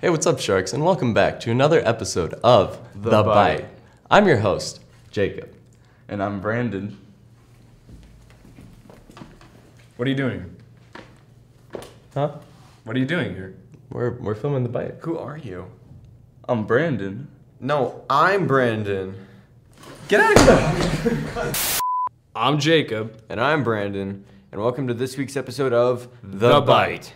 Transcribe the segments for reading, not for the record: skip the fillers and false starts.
Hey, what's up, Sharks, and welcome back to another episode of The Bite. I'm your host, Jacob. And I'm Brandon. What are you doing? Huh? What are you doing here? We're filming The Bite. Who are you? I'm Brandon. No, I'm Brandon. Get out of here! I'm Jacob. And I'm Brandon. And welcome to this week's episode of The Bite.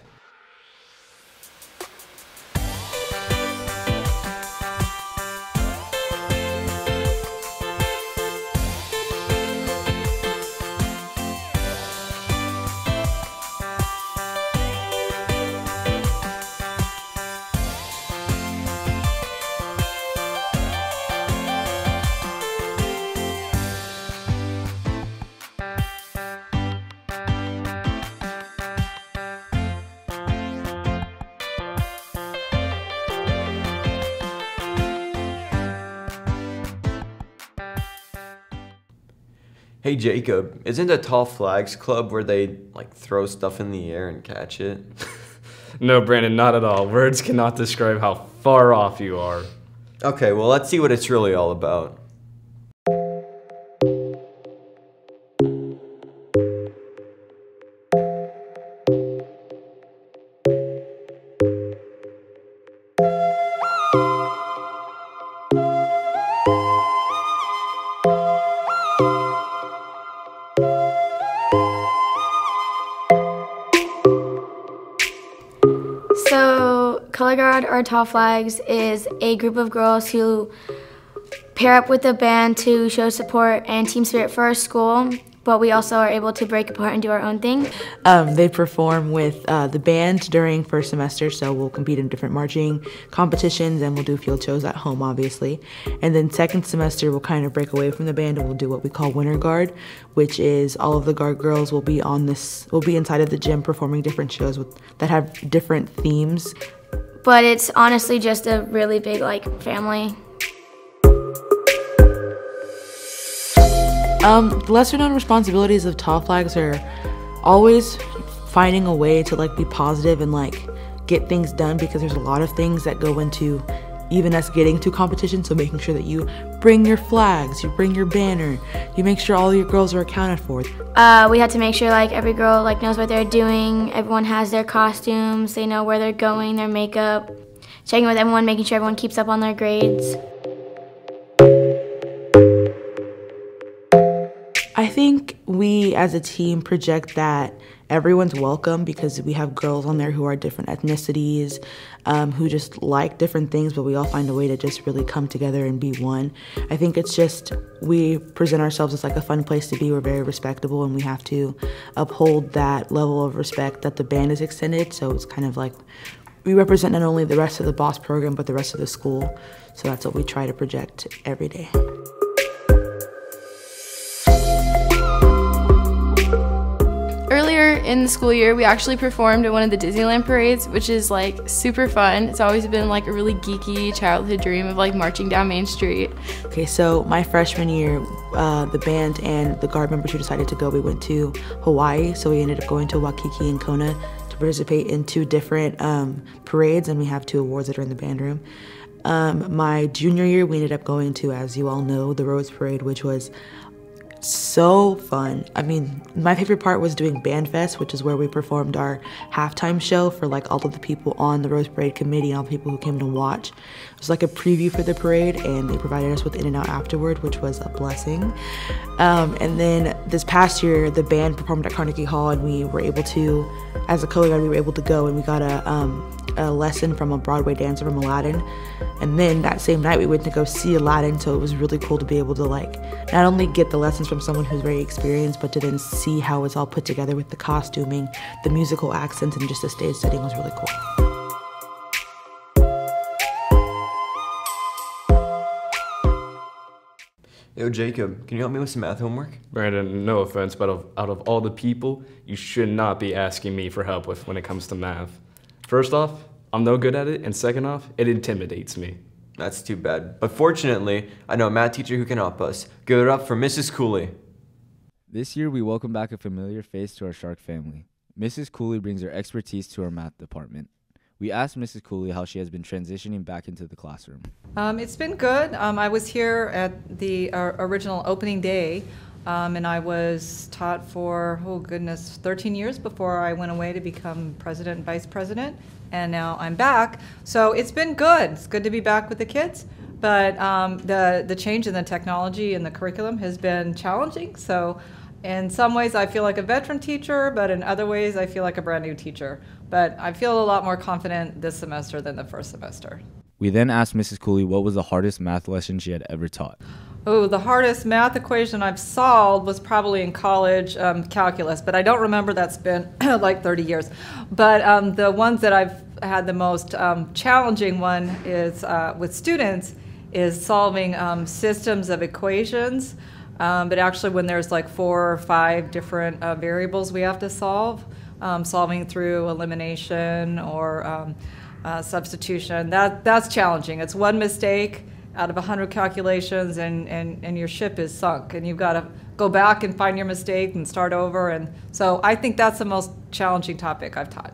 Hey Jacob, isn't a Tall Flags Club where they throw stuff in the air and catch it? No, Brandon, not at all. Words cannot describe how far off you are. Okay, well let's see what it's really all about. So, Color Guard or Tall Flags is a group of girls who pair up with a band to show support and team spirit for our school, but we also are able to break apart and do our own thing. They perform with the band during first semester, so we'll compete in different marching competitions and we'll do field shows at home, obviously. And then second semester, we'll kind of break away from the band and we'll do what we call Winter Guard, which is all of the Guard girls will be inside of the gym performing different shows that have different themes. But it's honestly just a really big family. The lesser known responsibilities of Tall Flags are always finding a way to be positive and get things done, because there's a lot of things that go into even us getting to competition. So making sure that you bring your flags, you bring your banner, you make sure all your girls are accounted for. We had to make sure every girl knows what they're doing, everyone has their costumes, they know where they're going, their makeup, checking with everyone, making sure everyone keeps up on their grades. I think we as a team project that everyone's welcome, because we have girls on there who are different ethnicities, who just like different things, but we all find a way to just really come together and be one. I think it's just, we present ourselves as a fun place to be. We're very respectable and we have to uphold that level of respect that the band is extended. So it's kind of we represent not only the rest of the BOSS program, but the rest of the school. So that's what we try to project every day. Earlier in the school year, we actually performed at one of the Disneyland parades, which is super fun. It's always been a really geeky childhood dream of marching down Main Street. Okay, so my freshman year, the band and the Guard members who decided to go, we went to Hawaii. So we ended up going to Waikiki and Kona to participate in two different parades, and we have 2 awards that are in the band room. My junior year, we ended up going to, as you all know, the Rose Parade, which was so fun. I mean, my favorite part was doing Band Fest, which is where we performed our halftime show for all of the people on the Rose Parade committee and all the people who came to watch. It was a preview for the parade, and they provided us with In-N-Out afterward, which was a blessing. And then this past year, the band performed at Carnegie Hall, and we were able to, as a color guard, we were able to go, and we got a lesson from a Broadway dancer from Aladdin. And then that same night we went to go see Aladdin, so it was really cool to be able to not only get the lessons from someone who's very experienced, but to then see how it's all put together with the costuming, the musical accents, and just the stage setting was really cool. Yo Jacob, can you help me with some math homework? Brandon, no offense, but out of all the people, you should not be asking me for help when it comes to math. First off, I'm no good at it, and second off, it intimidates me. That's too bad. But fortunately, I know a math teacher who can help us. Give it up for Mrs. Cooley. This year, we welcome back a familiar face to our Shark family. Mrs. Cooley brings her expertise to our math department. We asked Mrs. Cooley how she has been transitioning back into the classroom. It's been good. I was here at the original opening day, and I was taught for, 13 years before I went away to become president and vice president, and now I'm back. So it's been good. It's good to be back with the kids, but the change in the technology and the curriculum has been challenging. So in some ways I feel like a veteran teacher, but in other ways I feel like a brand new teacher. But I feel a lot more confident this semester than the first semester. We then asked Mrs. Cooley what was the hardest math lesson she had ever taught. Oh, the hardest math equation I've solved was probably in college, calculus, but I don't remember. That's been like 30 years. But the ones that I've had the most challenging one is with students is solving systems of equations. But actually when there's like 4 or 5 different variables we have to solve, solving through elimination or substitution, that's challenging. It's one mistake out of 100 calculations and your ship is sunk, and you've got to go back and find your mistake and start over. And so I think that's the most challenging topic I've taught.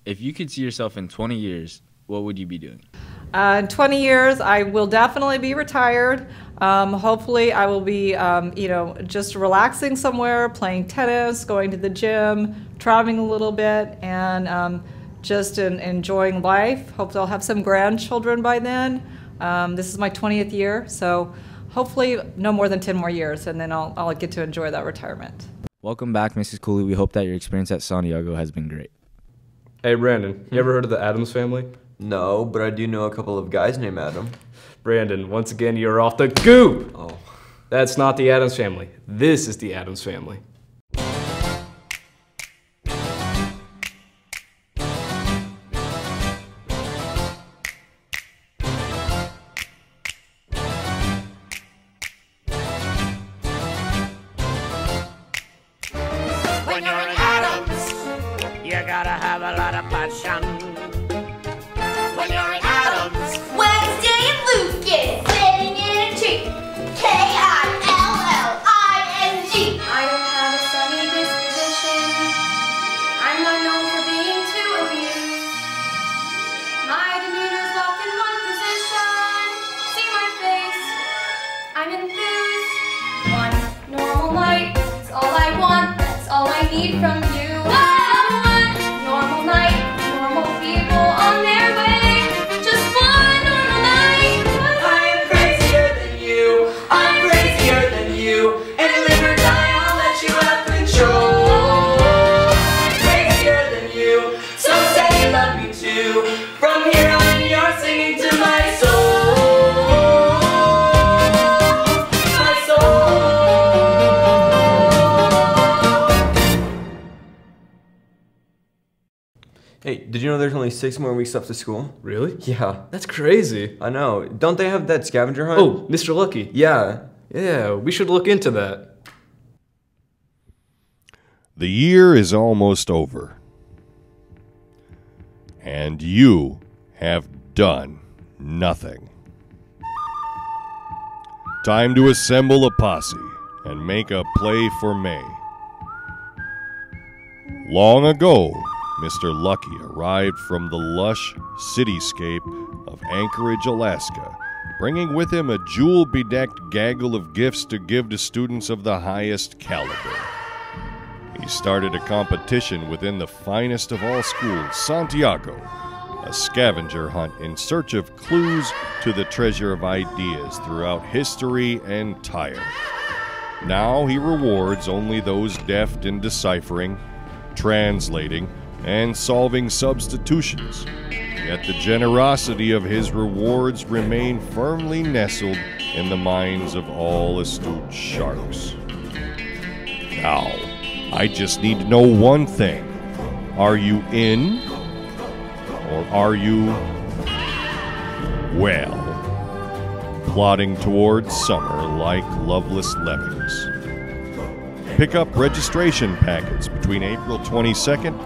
If you could see yourself in 20 years, what would you be doing? In 20 years, I will definitely be retired. Hopefully, I will be, just relaxing somewhere, playing tennis, going to the gym, traveling a little bit, and just enjoying life. Hope I'll have some grandchildren by then. This is my 20th year, so hopefully no more than 10 more years, and then I'll get to enjoy that retirement. Welcome back, Mrs. Cooley. We hope that your experience at Santiago has been great. Hey, Brandon, you ever heard of the Addams family? No, but I do know a couple of guys named Adam. Brandon, once again, you're off the goop! Oh. That's not the Addams family. This is the Addams family. When you're an Addams, you gotta have a lot of passion. When you're an Addams, Wednesday and Lucas sitting in a tree. K-I-L-L-I-N-G. I don't have a sunny disposition. I'm not known for being too amused. My demeanor's locked in one position. See my face, I'm enthused. One normal night, that's all I want, that's all I need from you. One normal night, normal people on their way. Just one normal night. I'm crazier than you, I'm crazier than you, and live or die, I'll let you have control. I'm crazier than you, so say you love me too. From here on, you're singing to my soul. My soul. Hey, did you know there's only 6 more weeks left of school? Really? Yeah, That's crazy. I know. Don't they have that scavenger hunt? Oh, Mr. Lucky. Yeah. Yeah, we should look into that. The year is almost over. And you have done nothing. Time to assemble a posse and make a play for May. Long ago, Mr. Lucky arrived from the lush cityscape of Anchorage, Alaska, bringing with him a jewel-bedecked gaggle of gifts to give to students of the highest caliber. He started a competition within the finest of all schools, Santiago, a scavenger hunt in search of clues to the treasure of ideas throughout history and Tyre. Now he rewards only those deft in deciphering, translating, and solving substitutions, yet the generosity of his rewards remain firmly nestled in the minds of all astute sharks. Now, I just need to know one thing. Are you in? Or are you, well, plodding towards summer like loveless lemmings? Pick up registration packets between April 22nd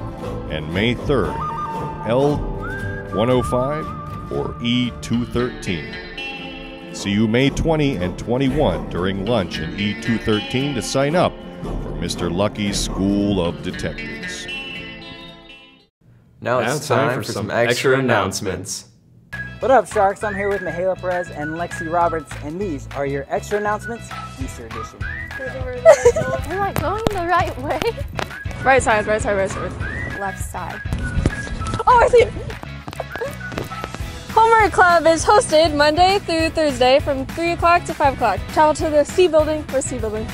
and May 3rd, L105 or E213. See you May 20 and 21 during lunch in E213 to sign up for Mr. Lucky's School of Detectives. Now it's time for some extra announcements. What up, Sharks? I'm here with Mihaela Perez and Lexi Roberts, and these are your extra announcements, Easter edition. Am I going the right way? Right side, right side, right side. Left side. Oh, I see it! Homework Club is hosted Monday through Thursday from 3 o'clock to 5 o'clock. Travel to the C building or C building.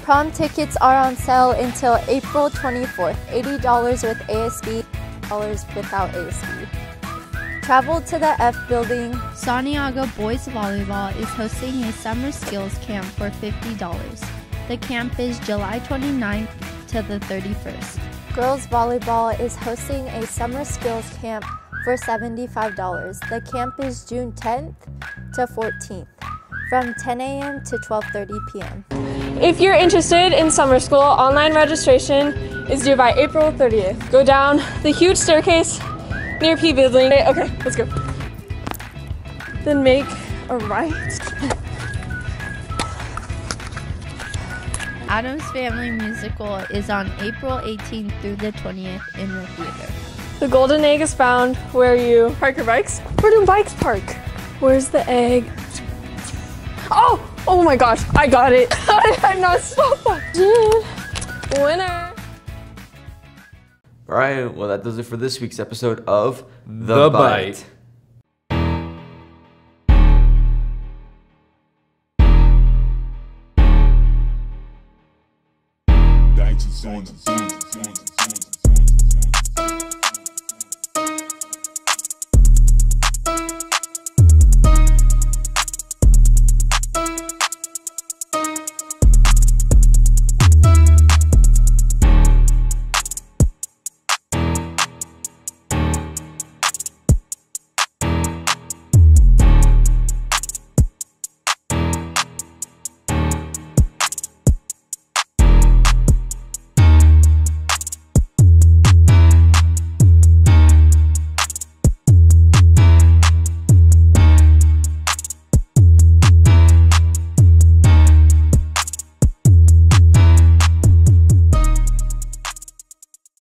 Prom tickets are on sale until April 24th. $80 with ASB, $80 without ASB. Travel to the F building. Santiago Boys Volleyball is hosting a summer skills camp for $50. The camp is July 29th to the 31st. Girls Volleyball is hosting a summer skills camp for $75. The camp is June 10th to 14th from 10 a.m. to 12:30 p.m. If you're interested in summer school, online registration is due by April 30th. Go down the huge staircase near P building. Okay, let's go. Then make a right. Addams Family Musical is on April 18th through the 20th in the theater. The golden egg is found where you park your bikes. Where do bikes park? Where's the egg? Oh! Oh my gosh, I got it. I'm not so dude. Winner. All right, well, that does it for this week's episode of The Bite. Dice is on the